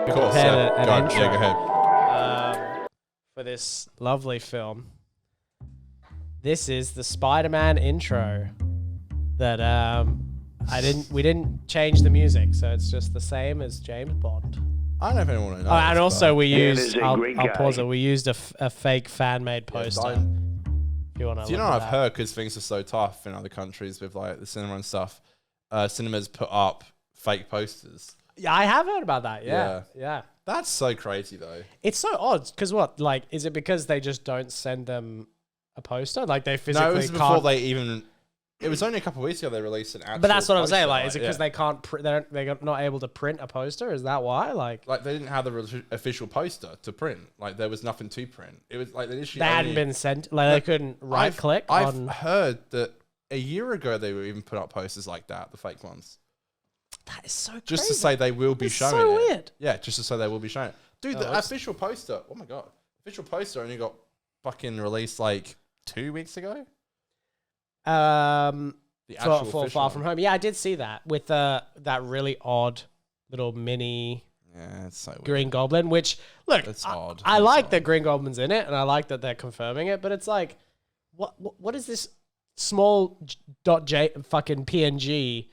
Of course, yeah. An intro, yeah, go ahead. for this lovely film. This is the Spider-Man intro that we didn't change the music, so it's just the same as James Bond. I don't know if anyone knows. And also we used, I'll pause it, we used a fake fan-made poster. If you want to Do you know I've heard, because things are so tough in other countries with like the cinema and stuff, cinemas put up fake posters. Yeah, I have heard about that. Yeah. That's so crazy though. It's so odd, because what, like, is it because they just don't send them a poster? Like they physically No, it was can't... before they even... It was only a couple of weeks ago they released an actual But that's what I'm poster, saying. Like, is it because they can't? They're not able to print a poster? Is that why? Like they didn't have the official poster to print. Like there was nothing to print. It was like they hadn't been sent. Like they couldn't right click. I've heard that a year ago they were even put up posters like that, the fake ones. That is so crazy. Just to say they will be showing so it. weird. Yeah, just to say they will be showing it. Dude, the official poster. Oh my god, official poster only got fucking released like 2 weeks ago. The actual for Far From Home. Yeah, I did see that with that really odd little mini it's so weird. Green Goblin. Which look, It's odd. I like that Green Goblin's in it, and I like that they're confirming it. But it's like, what is this small .j fucking PNG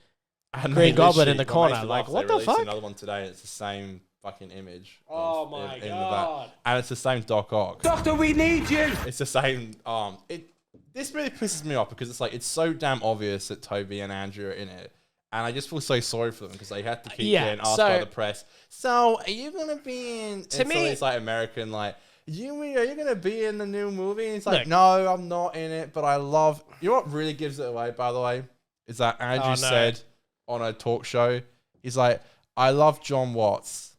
Green Goblin in the corner? Like, what the fuck? Another one today. It's the same fucking image. Oh my god! And it's the same Doc Ock. Doctor, we need you. It's the same. This really pisses me off because it's like it's so damn obvious that Toby and Andrew are in it, and I just feel so sorry for them because they have to keep getting asked by the press. So, are you gonna be in? To me, it's like American, like are you gonna be in the new movie? And it's like, no, I'm not in it, but I love. You know what really gives it away, by the way, is that Andrew said on a talk show, he's like, I love John Watts.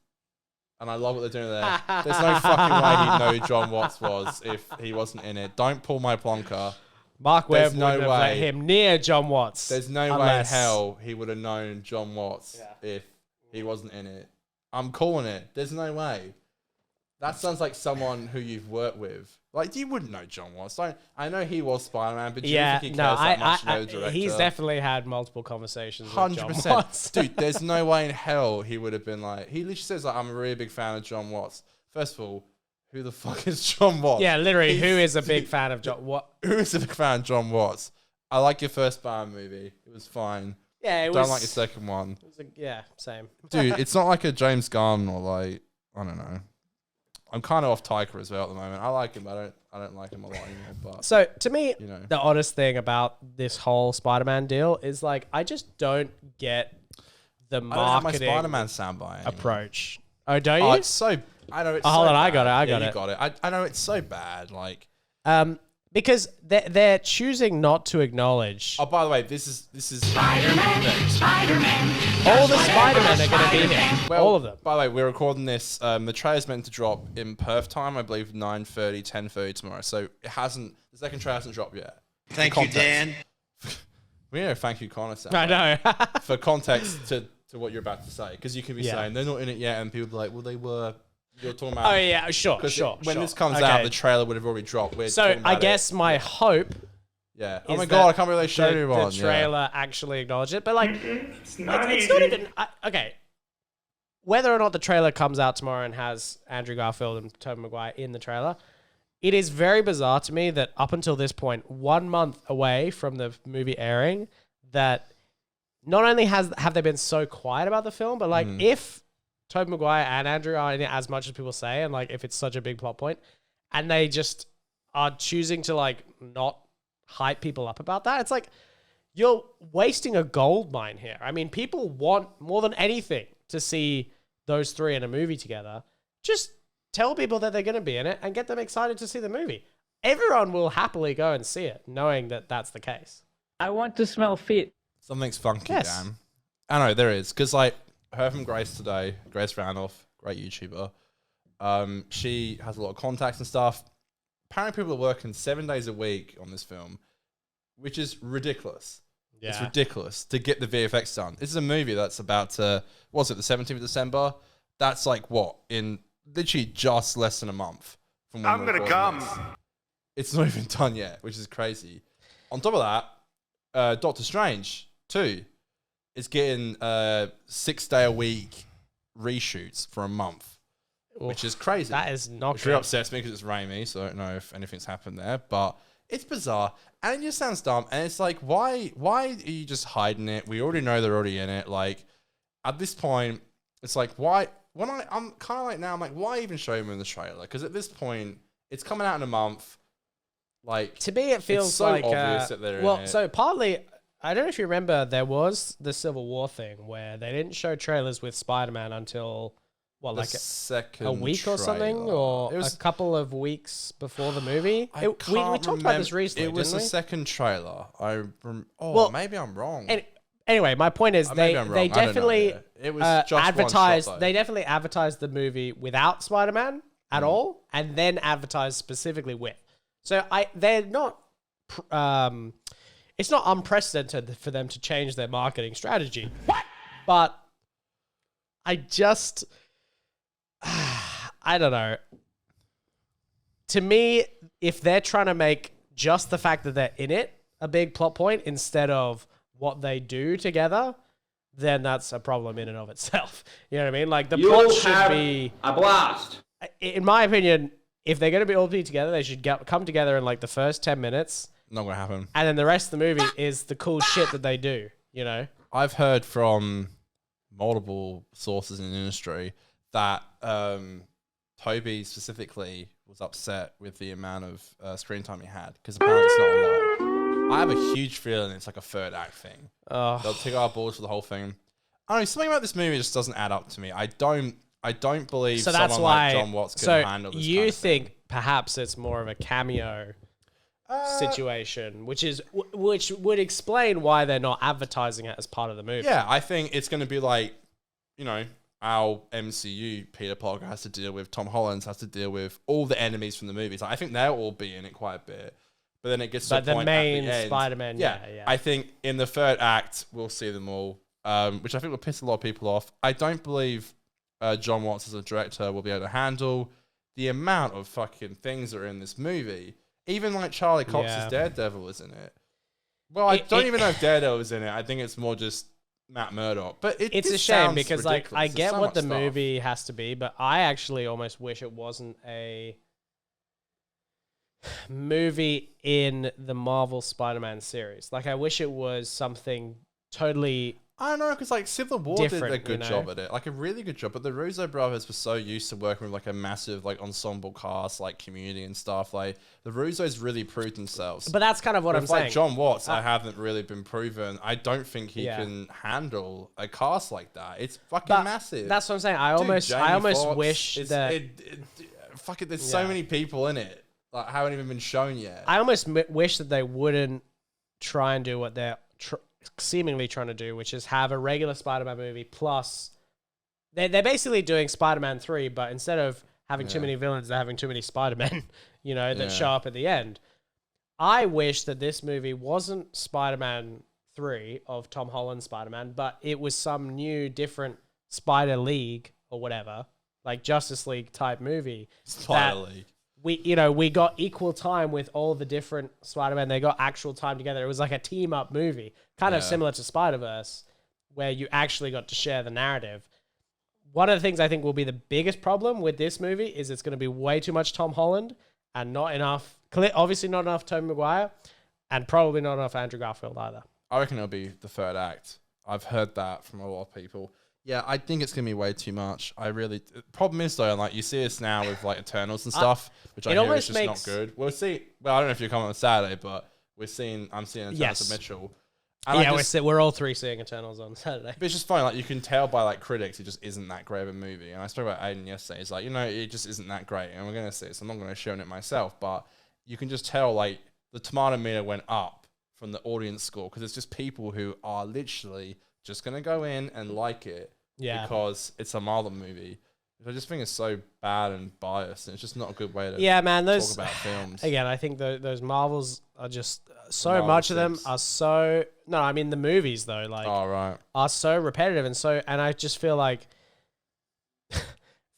And I love what they're doing there. There's no fucking way he'd know who John Watts was if he wasn't in it. Don't pull my plonker. Mark Webb wouldn't have let him near John Watts. There's no way in hell he would have known John Watts if he wasn't in it. I'm calling it. There's no way. That sounds like someone who you've worked with. Like, you wouldn't know John Watts. I know he was Spider-Man, but do you think he cares that much to know the director? He's definitely had multiple conversations 100%. with John Watts. Dude, there's no way in hell he would have been like... He literally says, like, I'm a really big fan of John Watts. First of all, who the fuck is John Watts? Yeah, literally, who is a big fan of John Watts? Who is a big fan of John Watts? I like your first Spider-Man movie. It was fine. Yeah, Don't like your second one. Same. Dude, it's not like a James Gunn or like... I don't know. I'm kind of off Tyker as well at the moment. I like him, but I don't like him a lot anymore. But so to me, the oddest thing about this whole Spider-Man deal is like I just don't get the marketing Spider-Man soundbite approach. Oh, don't you? Oh, it's so. I know it's. Hold so on, bad. I got it. You got it. I know it's so bad. Like, because they're choosing not to acknowledge. Oh, by the way, this is Spider-Man. All the Spider-Men are going to be here. Well, all of them. By the way, we're recording this. The trailer's meant to drop in Perth time, I believe 9:30, 10:30 tomorrow. So it hasn't. The second trailer hasn't dropped yet. Thank you, Dan. We need to thank you, Conor. I know. For context to what you're about to say, because you can be saying they're not in it yet, and people be like, well, they were. You're talking about. Oh yeah, sure. When this comes out, the trailer would have already dropped. So I guess my hope. Yeah. Oh my god, I can't believe they showed you one. The trailer actually acknowledged it, but like, it's not even okay. Whether or not the trailer comes out tomorrow and has Andrew Garfield and Tobey Maguire in the trailer, it is very bizarre to me that up until this point, 1 month away from the movie airing, that not only have they been so quiet about the film, but like if Tobey Maguire and Andrew are in it as much as people say, and like if it's such a big plot point, and they just are choosing to like not hype people up about that, it's like you're wasting a gold mine here. I mean, people want more than anything to see those three in a movie together. Just tell people that they're going to be in it and get them excited to see the movie. Everyone will happily go and see it, knowing that that's the case. I want to smell feet. Something's funky, Dan. I know, there is. Because, like, I heard from Grace today, Grace Randolph, great YouTuber. She has a lot of contacts and stuff. Apparently people are working 7 days a week on this film, which is ridiculous. Yeah. It's ridiculous to get the VFX done. This is a movie that's about to, what's it, the 17th of December? That's like what? In literally just less than a month from when I'm going to come. It's not even done yet, which is crazy. On top of that, Doctor Strange 2 is getting 6 day a week reshoots for a month, which is crazy. That is not which good. really upsets me because it's Raimi, so I don't know if anything's happened there. But it's bizarre, and it just sounds dumb. And it's like, why are you just hiding it? We already know they're already in it. Like, at this point, it's like, why? When I'm kind of like now, I'm like, why even show them in the trailer? Because at this point, it's coming out in a month. Like, to me, it feels it's so like obvious that they're in it. So partly, I don't know if you remember, there was the Civil War thing where they didn't show trailers with Spider-Man until like a week or something, or it was a couple of weeks before the movie. We talked about this recently. It was didn't the we? second trailer. Maybe I'm wrong. Anyway, my point is they definitely it was just advertised. one shot, they definitely advertised the movie without Spider-Man at all, and then advertised specifically with. So they're not. It's not unprecedented for them to change their marketing strategy. What? But I just, I don't know. To me, if they're trying to make just the fact that they're in it a big plot point instead of what they do together, then that's a problem in and of itself. You know what I mean? Like, the plot should be a blast. In my opinion, if they're going to be all together, they should come together in like the first 10 minutes. Not going to happen. And then the rest of the movie is the cool shit that they do, you know? I've heard from multiple sources in the industry that Toby specifically was upset with the amount of screen time he had, because apparently it's not a lot. I have a huge feeling it's like a third act thing. They'll take our balls for the whole thing. I don't know, something about this movie just doesn't add up to me. I don't believe someone like John Watts can handle this. You kind of think thing. perhaps it's more of a cameo situation, which would explain why they're not advertising it as part of the movie. Yeah, I think it's going to be like, you know, our MCU, Peter Parker has to deal with, Tom Holland has to deal with all the enemies from the movies. I think they'll all be in it quite a bit. But then it gets to a point main at the end. Spider-Man, yeah. I think in the third act, we'll see them all, which I think will piss a lot of people off. I don't believe John Watts as a director will be able to handle the amount of fucking things that are in this movie. Even like Charlie Cox's Daredevil is in it. Well, I don't even know if Daredevil is in it. I think it's more just Matt Murdock. But it's a shame because like I get what the movie has to be, but I actually almost wish it wasn't a movie in the Marvel Spider-Man series. Like, I wish it was something totally... I don't know, because like Civil War did a good you know? job at it, like a really good job. But the Russo brothers were so used to working with like a massive like ensemble cast, like Community and stuff. Like the Russos really proved themselves. But that's kind of what I'm saying. Like John Watts, I haven't really been proven. I don't think he can handle a cast like that. It's fucking massive. That's what I'm saying. I almost Foxx, wish that fucking there's so many people in it that haven't even been shown yet. I almost wish that they wouldn't try and do what they're seemingly trying to do, which is have a regular Spider-Man movie plus they're basically doing Spider-Man 3, but instead of having too many villains, they're having too many Spider-Men, you know, that show up at the end. I wish that this movie wasn't Spider-Man 3 of Tom Holland's Spider-Man, but it was some new different Spider League or whatever, like Justice League type movie. Spider League. We got equal time with all the different Spider-Man. They got actual time together. It was like a team-up movie, kind of similar to Spider-Verse, where you actually got to share the narrative. One of the things I think will be the biggest problem with this movie is it's going to be way too much Tom Holland and not enough, obviously not enough Tobey Maguire, and probably not enough Andrew Garfield either. I reckon it'll be the third act. I've heard that from a lot of people. Yeah, I think it's going to be way too much. Problem is though, like you see us now with like Eternals and stuff, which I hear is just not good. We'll see. Well, I don't know if you're coming on Saturday, but I'm seeing Eternals of Mitchell. And we're all three seeing Eternals on Saturday. But it's just funny, like you can tell by like critics, it just isn't that great of a movie. And I spoke about Aiden yesterday. He's like, you know, it just isn't that great. And we're going to see it, so I'm not going to show it myself. But you can just tell like the tomato meter went up from the audience score because it's just people who are literally just going to go in and like it. Yeah, because it's a Marvel movie. I just think it's so bad and biased, and it's just not a good way to talk about films. Again, I think those Marvels are just so much of them are so. No, I mean the movies though, like are so repetitive and I just feel like.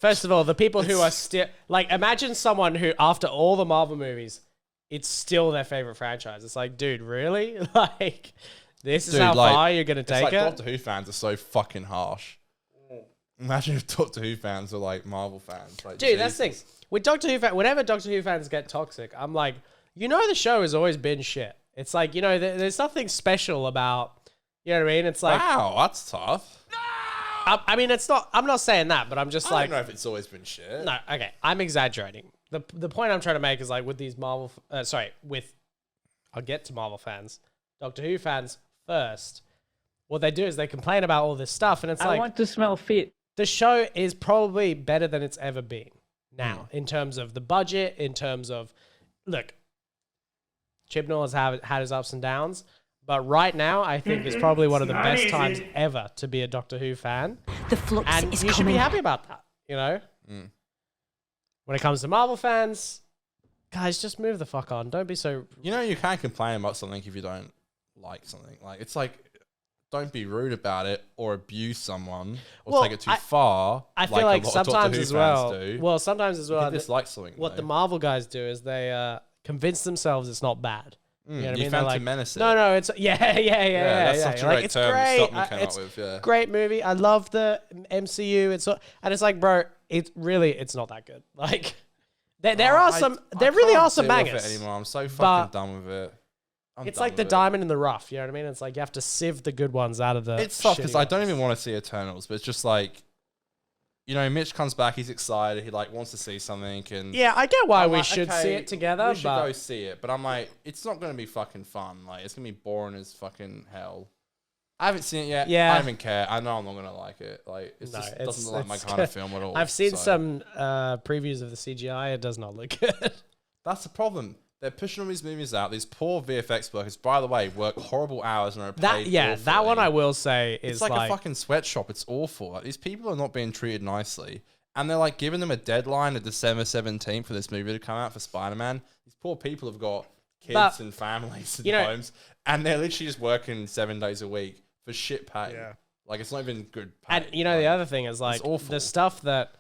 First of all, the people who are still like, imagine someone who after all the Marvel movies, it's still their favorite franchise. It's like, dude, really? Like, this is how far you're gonna take it. Doctor Who fans are so fucking harsh. Imagine if Doctor Who fans were like Marvel fans. Like, Dude, that's the thing. With Doctor Who whenever Doctor Who fans get toxic, I'm like, the show has always been shit. It's like, there's nothing special about, you know what I mean? It's like, wow, that's tough. I mean, it's not, I'm not saying that, but I'm just I don't know if it's always been shit. No, okay, I'm exaggerating. The point I'm trying to make is like with these Marvel, I'll get to Marvel fans, Doctor Who fans first. What they do is they complain about all this stuff, and it's I want to smell fit. The show is probably better than it's ever been now in terms of the budget, in terms of, look, Chibnall has had his ups and downs, but right now I think it's probably one of the best times ever to be a Doctor Who fan. The flux and is you should be coming. happy about that, When it comes to Marvel fans, guys, just move the fuck on. Don't be so... You can't complain about something if you don't like something. Like, it's like, don't be rude about it or abuse someone or take it too far. I feel like sometimes as well. Well, sometimes as well. If you dislike something, what the Marvel guys do is they convince themselves it's not bad. You know what I mean? Phantom Menace. No, it's yeah. That's such a great it's term. Great. Stop me came up with, yeah. Great movie. I love the MCU. And it's like, bro, it's not that good. Like, there really are some bangers. Anymore. I'm so fucking done with it. It's like the diamond in the rough. You know what I mean? It's like you have to sieve the good ones out of the. It's tough because I don't even want to see Eternals, but it's just like, Mitch comes back, he's excited, he like wants to see something, and yeah, I get why we should see it together. We should go see it, but I'm like, it's not going to be fucking fun. Like, it's going to be boring as fucking hell. I haven't seen it yet. Yeah, I don't even care. I know I'm not going to like it. Like, it doesn't look like my kind of film at all. I've seen some previews of the CGI. It does not look good. That's the problem. They're pushing all these movies out. These poor VFX workers, by the way, work horrible hours and are paid awfully. That one I will say is it's like a fucking sweatshop. It's awful. Like, these people are not being treated nicely. And they're like giving them a deadline of December 17th for this movie to come out for Spider-Man. These poor people have got kids and families and homes. And they're literally just working 7 days a week for shit pay. Yeah. Like, it's not even good pay. And the other thing is like the stuff that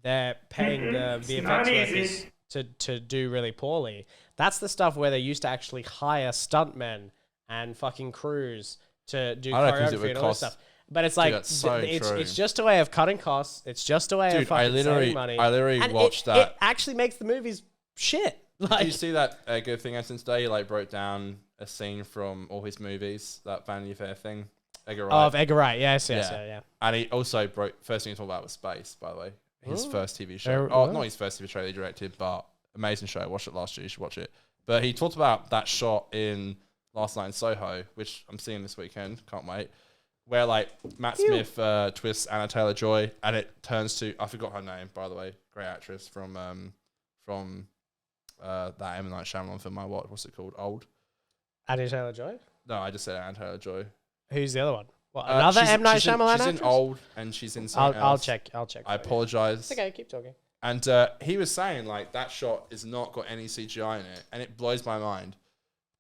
they're paying the VFX workers to do really poorly. That's the stuff where they used to actually hire stuntmen and fucking crews to do choreography and all this stuff. But it's like, it's just a way of cutting costs. It's just a way of fucking saving money. I literally watched that. It actually makes the movies shit. Like, did you see that good thing I sent today? He like broke down a scene from all his movies, that Vanity Fair thing. Edgar Wright. Of Edgar Wright, yes. And he also first thing he talked about was Space, by the way. His first TV show. Not his first TV show he directed, but amazing show. I watched it last year. You should watch it. But he talked about that shot in Last Night in Soho, which I'm seeing this weekend. Can't wait. Where like Matt Smith twists Anna Taylor-Joy, and it turns to, I forgot her name, by the way, great actress from that M. Night Shyamalan film I watched. What's it called? Old. Anna Taylor-Joy? No, I just said Anna Taylor-Joy. Who's the other one? What, another M. Night Shyamalan actress? She's in Old, and she's in something else. I'll check. I apologize. Okay, keep talking. And he was saying, like, that shot has not got any CGI in it. And it blows my mind.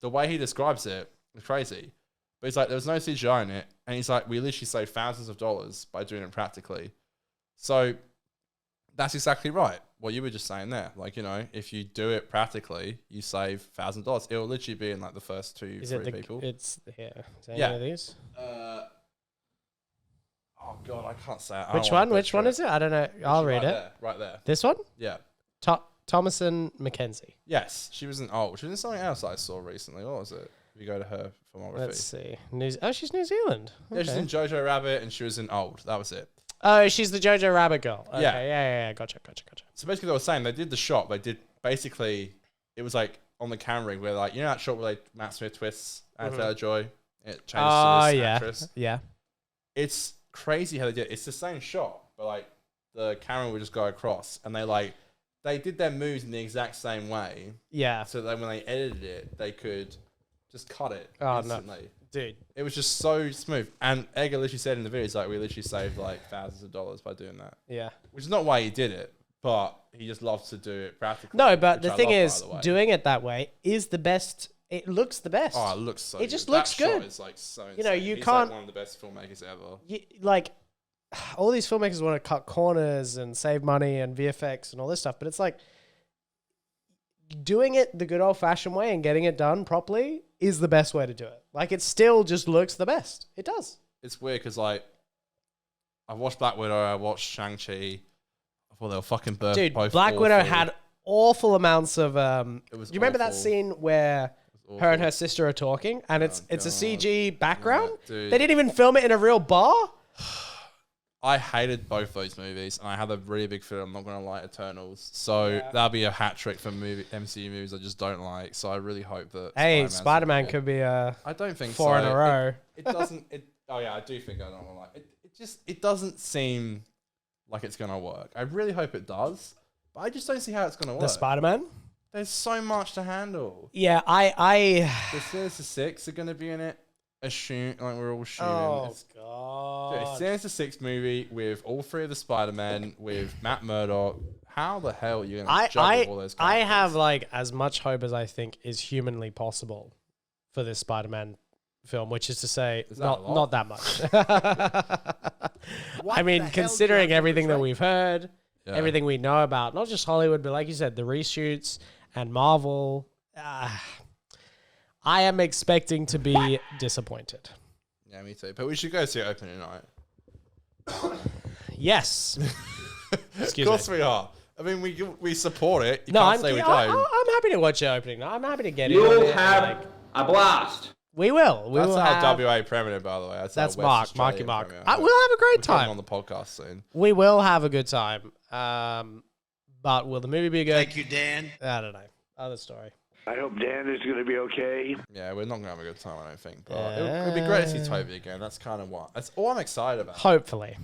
The way he describes it is crazy. But he's like, there was no CGI in it. And he's like, we literally saved thousands of dollars by doing it practically. So that's exactly right. What you were just saying there. Like, if you do it practically, you save $1,000. It will literally be in, like, the first 2-3 people. It's here. Is any of these? Oh, God, I can't say it. Which one? Which one is it? I don't know. I'll read it. Right there. This one? Yeah. Thomason McKenzie. Yes. She was in Old. She was in something else I saw recently. What was it? If you go to her filmography. Let's see. She's New Zealand. Okay. Yeah, she's in Jojo Rabbit and she was in Old. That was it. Oh, she's the Jojo Rabbit girl. Okay. Yeah. Gotcha. So basically they were saying they did the shot. They did basically, it was like on the camera ring where like, that shot where like Matt Smith twists Anna Taylor-Joy. It changes to this actress. Yeah. It's crazy how they did it. It's the same shot, but like the camera would just go across and they did their moves in the exact same way. Yeah. So that when they edited it, they could just cut it instantly. No. Dude. It was just so smooth. And Edgar literally said in the video, he's like, we literally saved like thousands of dollars by doing that. Yeah. Which is not why he did it, but he just loves to do it practically. No, but the thing is, doing it that way is the best. It looks the best. Oh, it looks so It just looks good. Shot is like so insane. You He's can't. Like one of the best filmmakers ever. Like, all these filmmakers want to cut corners and save money and VFX and all this stuff, but it's like doing it the good old fashioned way and getting it done properly is the best way to do it. Like, it still just looks the best. It does. It's weird because like I watched Black Widow. I watched Shang-Chi. I thought they were fucking both. Dude, both Black awful. Widow had awful amounts of. It was Do you remember that awful. scene where Awful. her and her sister are talking, and it's a God. CG background? Yeah, dude. They didn't even film it in a real bar. I hated both those movies, and I have a really big fear I'm not going to like Eternals. So that'll be a hat trick for MCU movies I just don't like. So I really hope that. Hey, Spider-Man's Spider-Man good. could be a I don't think 4 so. in a row. It doesn't. Oh yeah, I do think I don't want to like it. It doesn't seem like it's going to work. I really hope it does, but I just don't see how it's going to work. The Spider-Man? There's so much to handle. Yeah, I The Sinister Six are going to be in it. Like we're all shooting. Oh, It's God. a Sinister Six movie with all three of the Spider-Men, with Matt Murdock. How the hell are you going to juggle all those characters? I have like as much hope as I think is humanly possible for this Spider-Man film, which is to say, Is that a lot? not that much. I mean, considering everything that we've heard, Yeah. everything we know about, not just Hollywood, but like you said, the reshoots and Marvel, I am expecting to be disappointed. Yeah, me too. But we should go see it opening night. Yes. Of course we are. I mean, we support it. You No, can't I'm say we I'm don't. happy to watch it opening. I'm happy to get in. You'll on it and, have like, a blast. we will. We That's will our have, WA premiere, by the way. That's That's our Mark. West Marky Australian Mark. premiere. We'll have a great We're coming time. on the podcast soon. We will have a good time. But will the movie be good? Thank you, Dan. I don't know. Other story. I hope Dan is going to be okay. Yeah, we're not gonna have a good time, I don't think. But it'd be great to see Toby again. That's kind of what. That's all I'm excited about. Hopefully.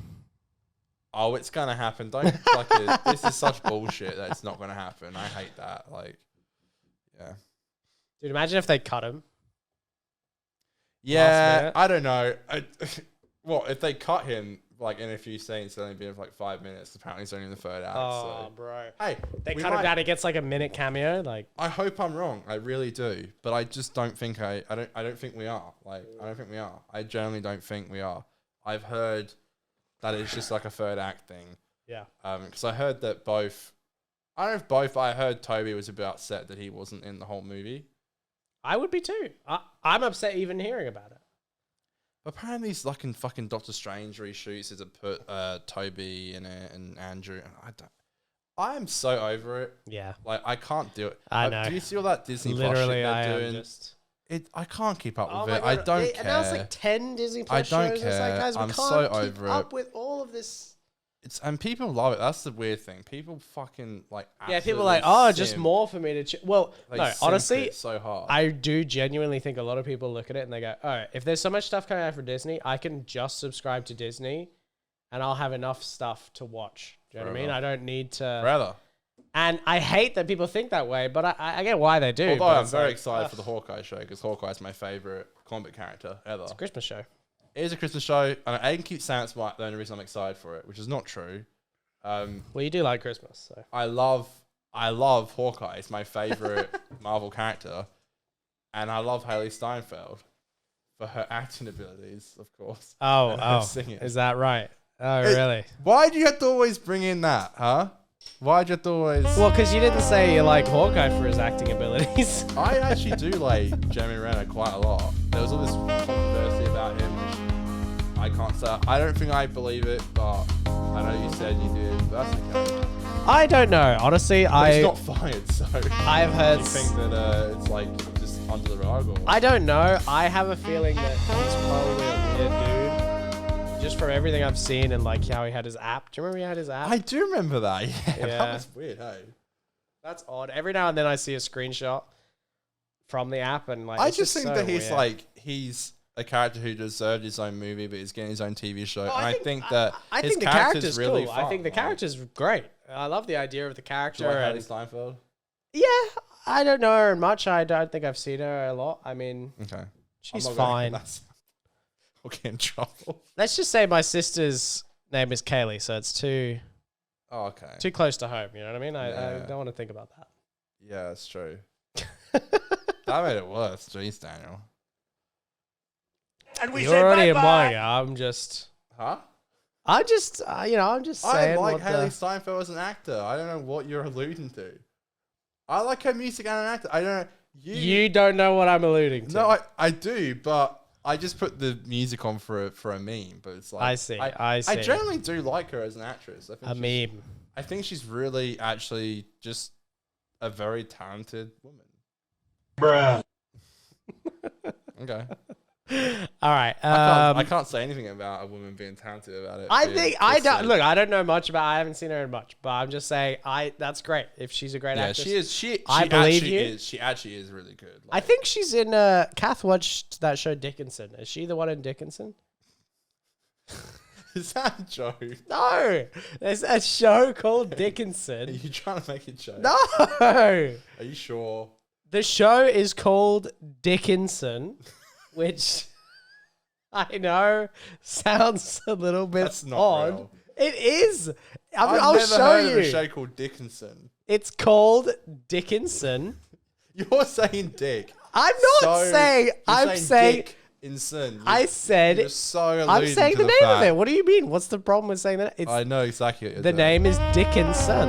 Oh, it's gonna happen. Don't fucking. This is such bullshit that it's not gonna happen. I hate that. Like, yeah. Dude, imagine if they cut him. Yeah, minute. I don't know. Well, if they cut him like in a few scenes, it's only been for like 5 minutes. Apparently, it's only in the third act. Oh, So. bro. Hey, They we cut him might- down. He gets like a minute cameo. Like, I hope I'm wrong. I really do, but I just don't think I don't think we are. Like, I don't think we are. I generally don't think we are. I've heard that it's just like a third act thing. yeah. Because I heard that both. I don't know if both. But I heard Toby was a bit upset that he wasn't in the whole movie. I would be too. I'm upset even hearing about it. Apparently, these like in fucking Doctor Strange reshoots is to put Toby in it and Andrew. And I am so over it. Yeah. Like I can't do it. I know. Do you see all that Disney Plus Literally, shit I they're am doing? just. I can't keep up Oh with my it. God. I don't They care. announced like 10 Disney Plus I don't shows. It's like, care. guys, we I'm can't so keep over up it. with all of this. And people love it. That's the weird thing. People fucking like. Yeah, people absolutely are like, oh, just simp. more for me to. Well, They no, simp honestly, it so hard. I do genuinely think a lot of people look at it and they go, all right, if there's so much stuff coming out for Disney, I can just subscribe to Disney and I'll have enough stuff to watch. Do you know what I mean? Forever. I don't need to. Rather. And I hate that people think that way, but I get why they do. Although but I'm it's very like, excited ugh, for the Hawkeye show because Hawkeye's my favorite comic book character ever. It's a Christmas show. It is a Christmas show, and Aiden keeps saying it's the only reason I'm excited for it, which is not true. Well, you do like Christmas, so. I love Hawkeye. It's my favorite Marvel character, and I love Haley Steinfeld for her acting abilities, of course. Oh, and her oh, singing. is that right? Oh, It- really? Why do you have to always bring in that, huh? Why do you have to always? Well, because you didn't say you like Hawkeye for his acting abilities. I actually do like Jeremy Renner quite a lot. There was all this controversy about him, which I can't say. I don't think I believe it, but I know you said you did. But that's okay. I don't know. Honestly, But he's not fired, so I've heard. you think that it's like just under the rug, or I don't know. I have a feeling that he's probably a weird dude. Just from everything I've seen and like how he had his app. Do you remember he had his app? I do remember that. Yeah, Yeah. that was weird. Hey, That's odd. Every now and then I see a screenshot from the app and like. I it's just think so that he's weird. like he's a character who deserved his own movie, but he's getting his own TV show. Oh, and I think that I his think the character's character's really cool. fun. I think the like, character's great. I love the idea of the Do character. you like Haley And, Steinfeld? yeah, I don't know her much. I don't think I've seen her a lot. I mean, Okay, she's I'm not fine. We'll get in trouble. Let's just say my sister's name is Kaylee, so it's too Oh, okay. too close to home. You know what I mean? I Yeah. don't want to think about that. Yeah, that's true. That made it worse. Jeez, Daniel. And we You're say already bye-bye. implying it. I'm just Huh? I'm just I saying. like what Haley the, Steinfeld as an actor. I don't know what you're alluding to. I like her music and an actor. I don't know. you don't know what I'm alluding to. No, I do, but I just put the music on for a meme, but it's like I see. I generally do like her as an actress. I think A meme. I think she's really actually just a very talented woman. Bruh. Okay. All right. I can't say anything about a woman being talented about it. I think I don't look. I don't know much about. I haven't seen her in much, but I'm just saying. That's great. If she's a great actress, she is. She I believe actually you. is. She actually is really good. I think she's in. Kath watched that show Dickinson. Is she the one in Dickinson? Is that a joke? No, there's a show called Are Dickinson. you trying to make a joke? No, Are you sure? the show is called Dickinson, which I know sounds a little bit That's not odd. real. It is. I've never show heard you. of a show called Dickinson. It's called Dickinson. You're saying Dick. I'm not saying. I'm saying. Dickinson. I said. You're so I'm alluding saying to the name of fact. it. What do you mean? What's the problem with saying that? It's I know exactly what you're the doing. name is Dickinson.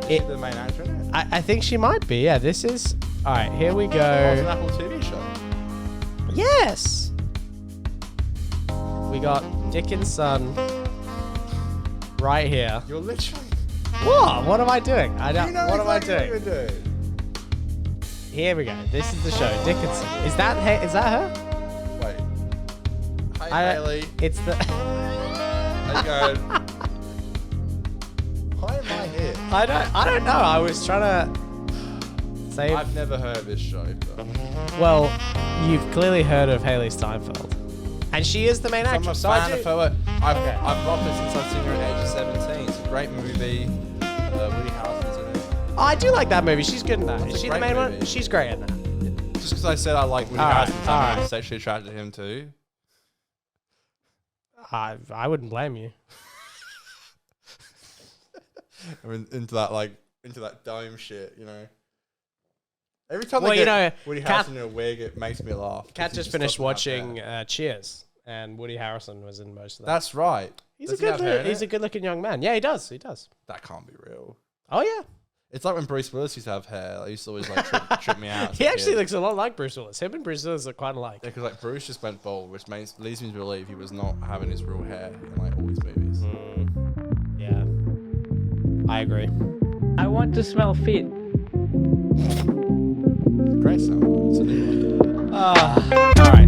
Is she the main actor in it? I think she might be. Yeah, this is. All right, here we Oh, it's an go. Apple TV show. Yes. We got Dickinson right here. You're literally. What? What am I doing? I don't. You know what exactly am I what doing? you're doing. Here we go. This is the show, Dickinson. Is that her? Wait. Hi, I- Haley. It's the. How you going? Why am I here? I don't know. I was trying to say. I've never heard of this show. But Well, you've clearly heard of Haley Steinfeld, and she is the main I'm a actress. So I fan do- of her. I've Okay. loved her since I've seen her at the age of 17. It's a great movie. Woody Harrelson's in it. Oh, I do like that movie. She's good in that. That's Is a she the great main one? movie. She's great in that. Just because I said I like Woody All right, Harrelson, all I'm right. sexually attracted to him too. I wouldn't blame you. I mean, into that dome shit, you know. Every time Well, they you get know, Woody Kat- Harrelson in a wig, it makes me laugh. Kat 'cause he just finished doesn't have watching hair. Cheers, and Woody Harrelson was in most of that. That's right. He's Does a he have hair in he's it? a good-looking young man. Yeah, he does. He does. That can't be real. Oh yeah. It's like when Bruce Willis used to have hair. Like, he used to always like trip me out. as He a actually kid. looks a lot like Bruce Willis. Him and Bruce Willis look quite alike. Yeah, because like Bruce just went bald, which leads me to believe he was not having his real hair in like all his movies. Yeah. I agree. I want to smell fit. Great sound. It's a new one. All right.